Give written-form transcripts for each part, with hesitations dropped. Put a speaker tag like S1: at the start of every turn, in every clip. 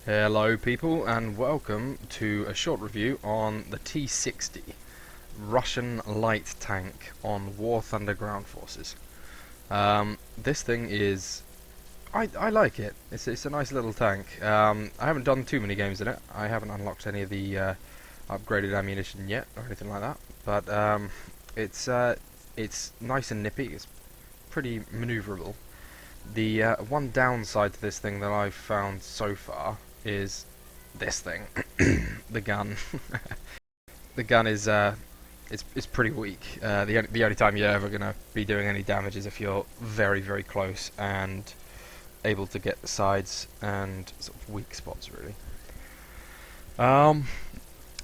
S1: Hello people and welcome to a short review on the T-60 Russian light tank on War Thunder ground forces. This thing is... I like it. It's a nice little tank. I haven't done too many games in it. I haven't unlocked any of the upgraded ammunition yet or anything like that. But it's nice and nippy. It's pretty maneuverable. The one downside to this thing that I've found so far is this thing, the gun. The gun is it's pretty weak. The only time you're ever gonna be doing any damage is if you're very close and able to get the sides and sort of weak spots really.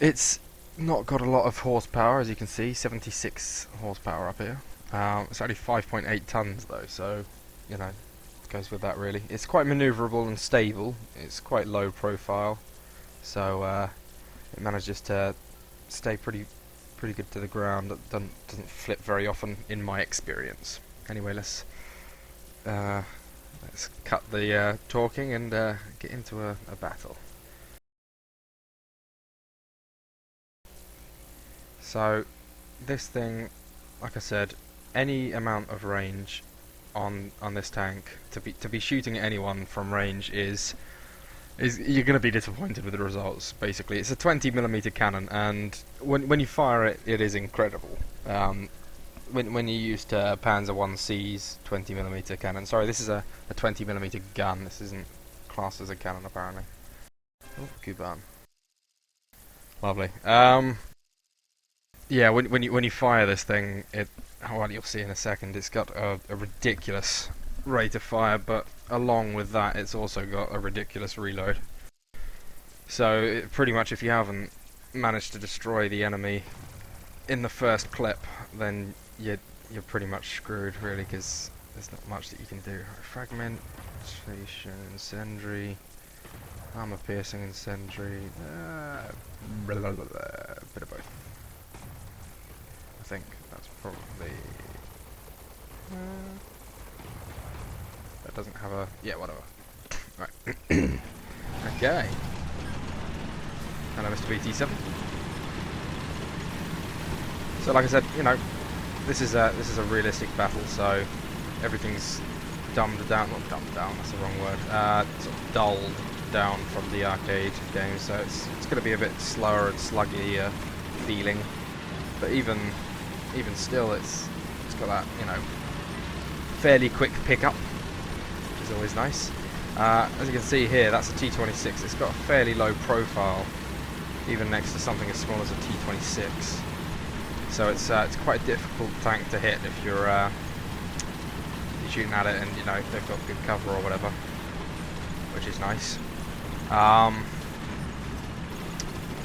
S1: It's not got a lot of horsepower, as you can see, 76 horsepower up here. It's only 5.8 tons though, so you know, goes with that really. It's quite maneuverable and stable. It's quite low profile, so it manages to stay pretty good to the ground. It doesn't flip very often in my experience. Anyway, let's cut the talking and get into a battle. So this thing, like I said, any amount of range on this tank to be shooting at anyone from range is you're going to be disappointed with the results. Basically, it's a 20mm cannon, and when you fire it, it is incredible. When you used Panzer 1C's 20mm cannon, sorry, this is a 20mm gun. This isn't classed as a cannon apparently. Oh, Kuban, lovely. Yeah, when you fire this thing, well, you'll see in a second, it's got a ridiculous rate of fire, but along with that, it's also got a ridiculous reload. So, pretty much if you haven't managed to destroy the enemy in the first clip, then you're pretty much screwed, really, because there's not much that you can do. Fragmentation, incendiary, armor piercing, incendiary, bit of both. I think that's probably... that doesn't have a... yeah, whatever. Right. Okay. Hello, Mr. BT7. So, like I said, you know, this is a realistic battle, so everything's dumbed down. Not dumbed down, that's the wrong word. Sort of dulled down from the arcade game, so it's going to be a bit slower and sluggy feeling. But even still, it's got that, you know, fairly quick pickup, which is always nice. As you can see here, that's a T-26. It's got a fairly low profile, even next to something as small as a T-26. So it's quite a difficult tank to hit if you're shooting at it, and you know they've got good cover or whatever, which is nice.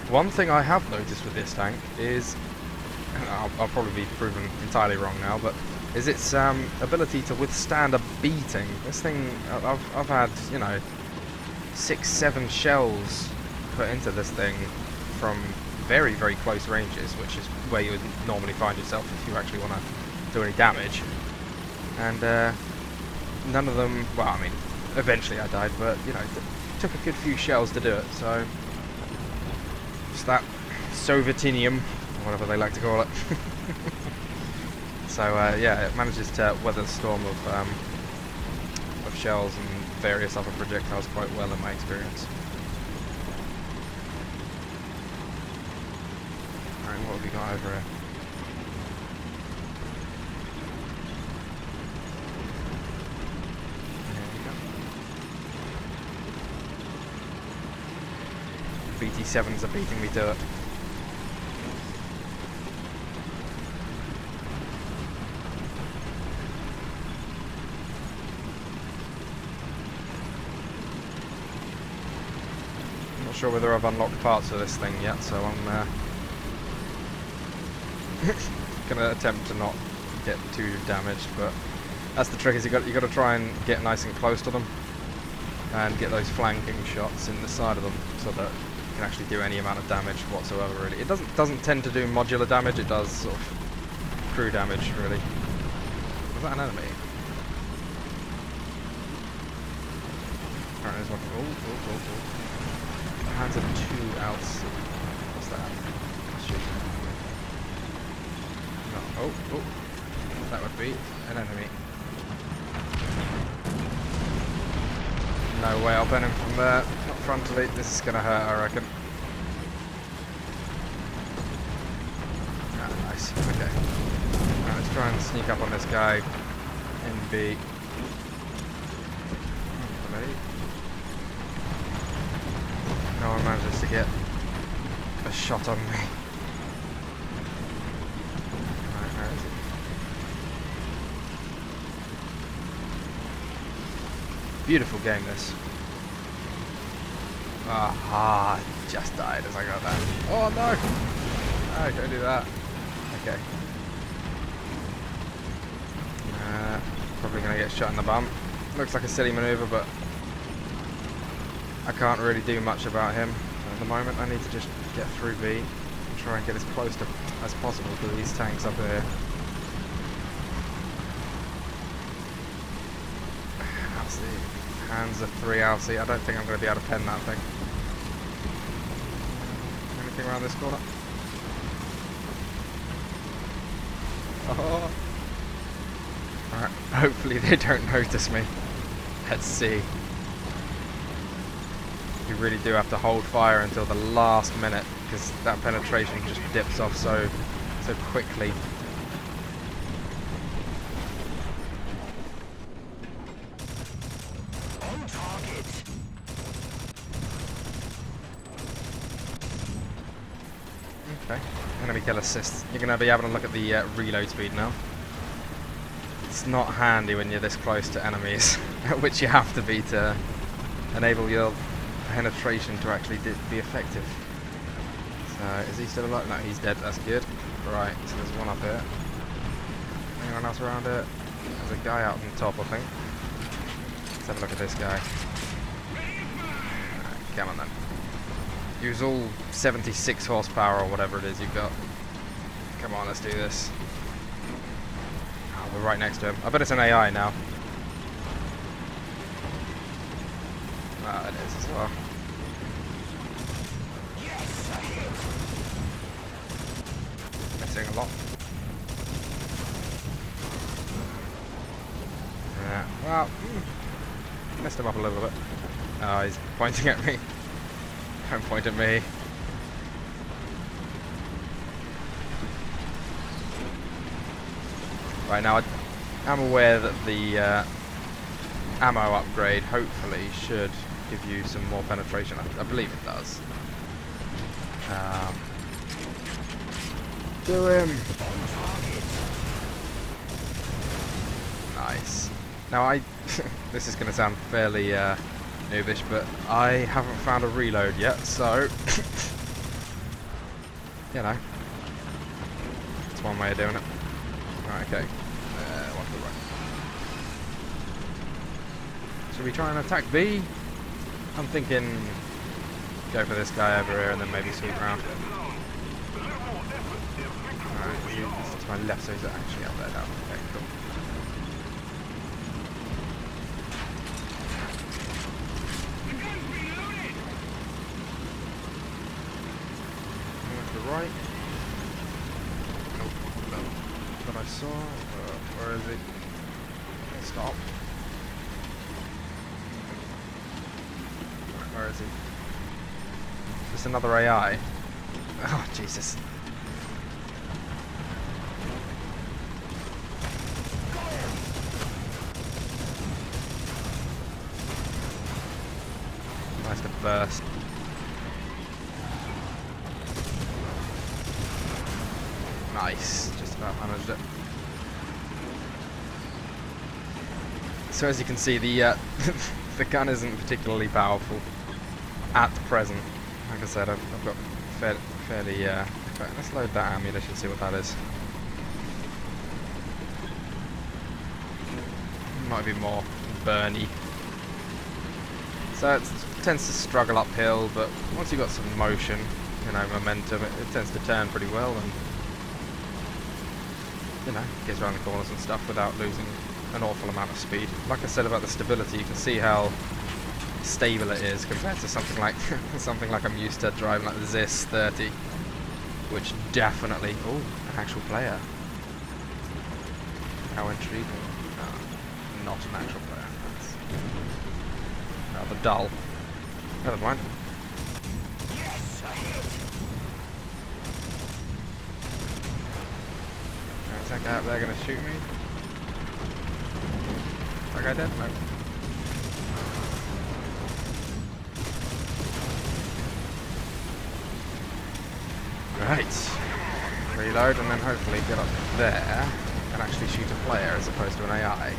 S1: One thing I have noticed with this tank is, I'll probably be proven entirely wrong now, but is its ability to withstand a beating. This thing, I've had, you know, 6-7 shells put into this thing from very close ranges, which is where you would normally find yourself if you actually want to do any damage. And none of them, well, I mean, eventually I died, but you know, it took a good few shells to do it. So it's that Sovietinium, whatever they like to call it. So yeah, it manages to weather the storm of shells and various other projectiles quite well in my experience. Alright, what have we got over here? There we go. BT7s are beating me to it. Not sure whether I've unlocked parts of this thing yet, so I'm gonna attempt to not get too damaged, but that's the trick, is you got to try and get nice and close to them and get those flanking shots in the side of them so that you can actually do any amount of damage whatsoever really. It doesn't tend to do modular damage, it does sort of crew damage really. Was that an enemy? Alright, there's one. Oh. Panzer 2 LC. What's that? Shoot. No. Oh, oh. That would be an enemy. No way I'll burn him from there. Not frontally. This is gonna hurt, I reckon. Ah, nice. Okay. Now let's try and sneak up on this guy in B. No one manages to get a shot on me. Right, where is it? Beautiful game, this. Aha, just died as I got that. Oh no! No, don't do that. Okay. Probably gonna get shot in the bum. Looks like a silly maneuver, but I can't really do much about him at the moment. I need to just get through B and try and get as close to as possible to these tanks up here. LC. Hands of 3 LC. I don't think I'm going to be able to pen that thing. Anything around this corner? Oh. Alright, hopefully they don't notice me. Let's see. You really do have to hold fire until the last minute, because that penetration just dips off so quickly.
S2: On target.
S1: Okay, enemy kill assist. You're going to be having a look at the reload speed now. It's not handy when you're this close to enemies, which you have to be to enable your penetration to actually be effective. So, is he still alive? No, he's dead. That's good. Right, so there's one up here. Anyone else around it? There's a guy out on top, I think. Let's have a look at this guy. Right, come on then. Use all 76 horsepower or whatever it is you've got. Come on, let's do this. Oh, we're right next to him. I bet it's an AI now. Ah, it is as well. Missing a lot. Yeah, well, messed him up a little bit. Oh, he's pointing at me. Don't point at me. Right, now I'm aware that the ammo upgrade hopefully should give you some more penetration. I believe it does. Do him! Nice. Now this is going to sound fairly noobish, but I haven't found a reload yet, so you know, it's one way of doing it. Right, okay. One to the right. Should we try and attack B? I'm thinking go for this guy over here and then maybe sweep around. Alright, he's to my left, so he's actually up there now. Okay, cool. To the right. Nope, no. That I saw. Where is he? Stop. Where is he? Just another AI. Oh, Jesus. Nice to burst. Nice. Just about managed it. So as you can see, the the gun isn't particularly powerful at present. Like I said, I've got fairly. Let's load that ammunition, see what that is. Might be more burny. So it tends to struggle uphill, but once you've got some motion, you know, momentum, it tends to turn pretty well, and you know, gets around the corners and stuff without losing an awful amount of speed. Like I said about the stability, you can see how stable it is compared to something like something like I'm used to driving, like the Zis 30, which definitely. Oh, an actual player. How intriguing. No, not an actual player. That's rather dull. Never mind.
S2: Yes, I hit.
S1: Is that guy up there gonna shoot me? That guy dead? No. Right. Reload and then hopefully get up there and actually shoot a player as opposed to an AI.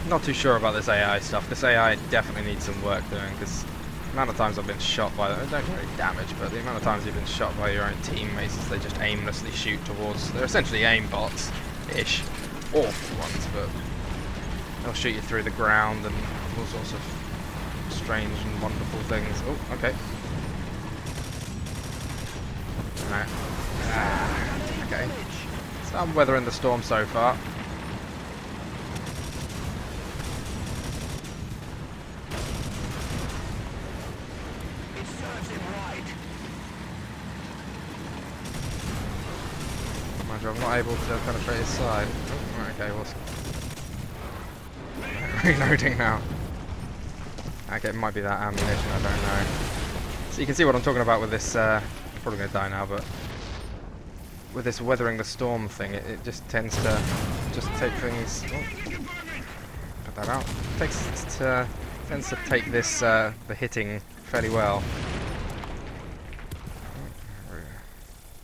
S1: Not too sure about this AI stuff. This AI definitely needs some work doing, because the amount of times I've been shot by them, don't do any damage, but the amount of times you've been shot by your own teammates is they just aimlessly shoot towards. They're essentially aimbots-ish. Awful ones, but they'll shoot you through the ground and all sorts of strange and wonderful things. Oh, okay. Right. Okay. So I'm weathering the storm so far.
S2: It serves him right.
S1: Mind you, I'm not able to penetrate his side. Oh, right, okay, awesome. Reloading now. Okay, it might be that ammunition, I don't know. So you can see what I'm talking about with this, I'm probably going to die now, but with this weathering the storm thing, it just tends to just take things... Oh, put that out. Tends to take this, the hitting fairly well.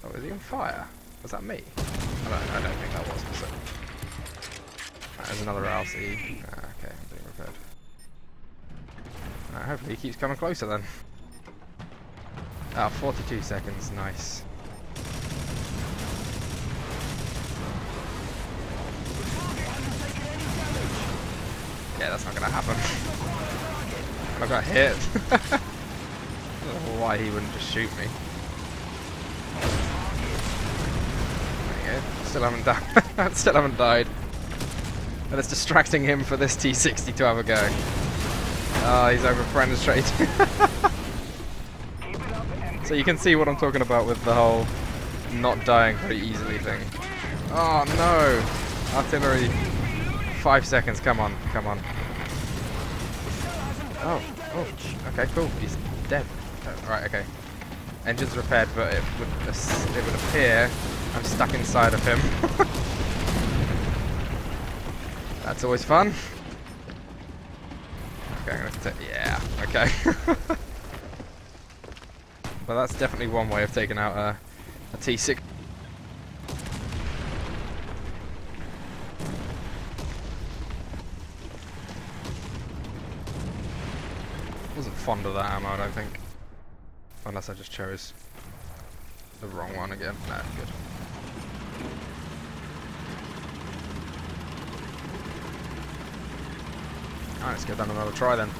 S1: Oh, is he on fire? Was that me? I don't think that was. So. There's another RC. Okay, I'm being repaired. Hopefully he keeps coming closer then. 42 seconds, nice. Yeah, that's not gonna happen. I got hit. I don't know why he wouldn't just shoot me. There you go. Still haven't died. Still haven't died. And it's distracting him for this T-60 to have a go. Oh, he's over-penetrating. So you can see what I'm talking about with the whole not dying very easily thing. Oh no! Artillery. 5 seconds, come on, come on. Oh, okay, cool. He's dead. Right, okay. Engine's repaired, but it would appear I'm stuck inside of him. That's always fun. Okay, I'm gonna yeah, okay. Well, that's definitely one way of taking out a T-60. Wasn't fond of that ammo, I don't think. Unless I just chose the wrong one again. Nah, good. Alright, let's get down another try then.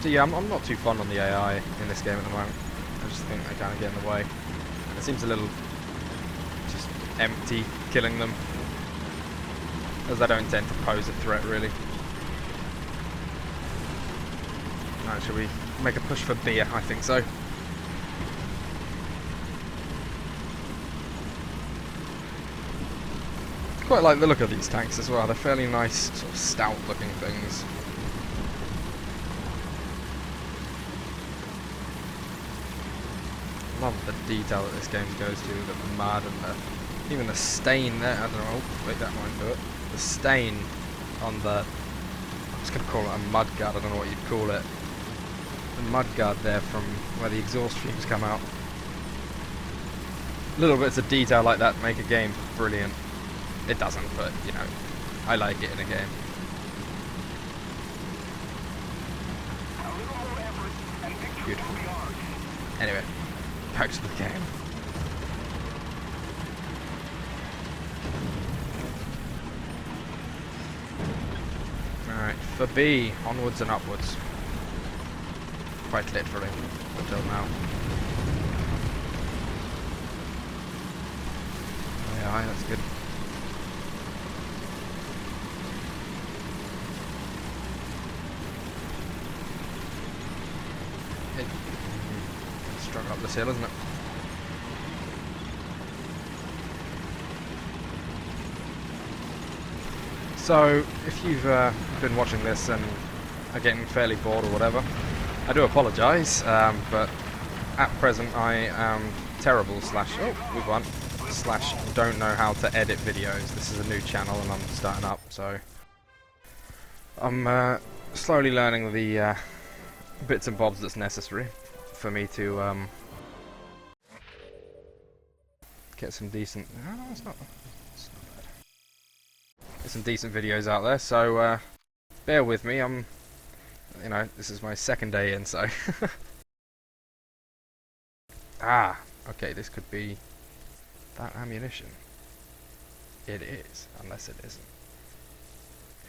S1: So yeah, I'm not too fond on the AI in this game at the moment. I just think they kind of get in the way. And it seems a little just empty killing them, as they don't tend to pose a threat really. Alright, shall we make a push for beer? I think so. Quite like the look of these tanks as well. They're fairly nice, sort of stout looking things. Love the detail that this game goes to, the mud and even the stain there. I don't know, oh, wait, that might do it. The stain on the, I'm just going to call it a mud guard, I don't know what you'd call it. The mud guard there from where the exhaust fumes come out. Little bits of detail like that make a game brilliant. It doesn't, but, you know, I like it in a game. Beautiful. Anyway, back to the game. Alright, for B, onwards and upwards. Quite literally, until now. Yeah, that's good. struggle up this hill, isn't it? So, if you've been watching this and are getting fairly bored or whatever, I do apologise, but at present I am terrible slash don't know how to edit videos. This is a new channel and I'm starting up, so I'm slowly learning the bits and bobs that's necessary for me to get some decent... No, it's not bad. Get some decent videos out there, so bear with me. You know, this is my second day in, so... Ah, okay, this could be that ammunition. It is, unless it isn't.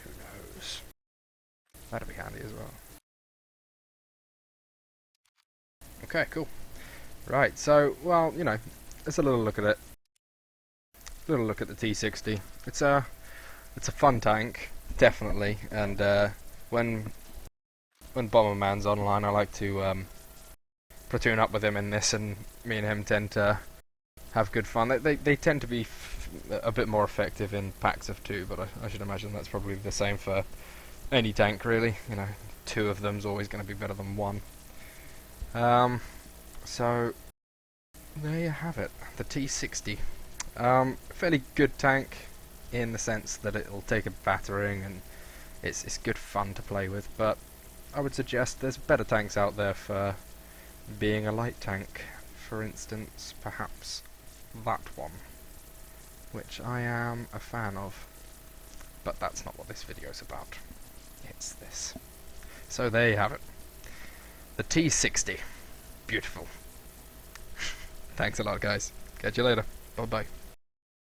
S1: Who knows? That'd be handy as well. Okay, cool. Right, so, well, you know, let's a little look at it. Little look at the T-60. It's a fun tank, definitely, and when Bomberman's online, I like to platoon up with him in this, and me and him tend to have good fun. They tend to be a bit more effective in packs of two, but I should imagine that's probably the same for any tank, really. You know, two of them's always going to be better than one. So there you have it, the T-60. Fairly good tank in the sense that it'll take a battering and it's good fun to play with, but I would suggest there's better tanks out there for being a light tank. For instance, perhaps that one, which I am a fan of, but that's not what this video's about. It's this. So there you have it. The T-60. Beautiful. Thanks a lot, guys. Catch you later. Bye-bye.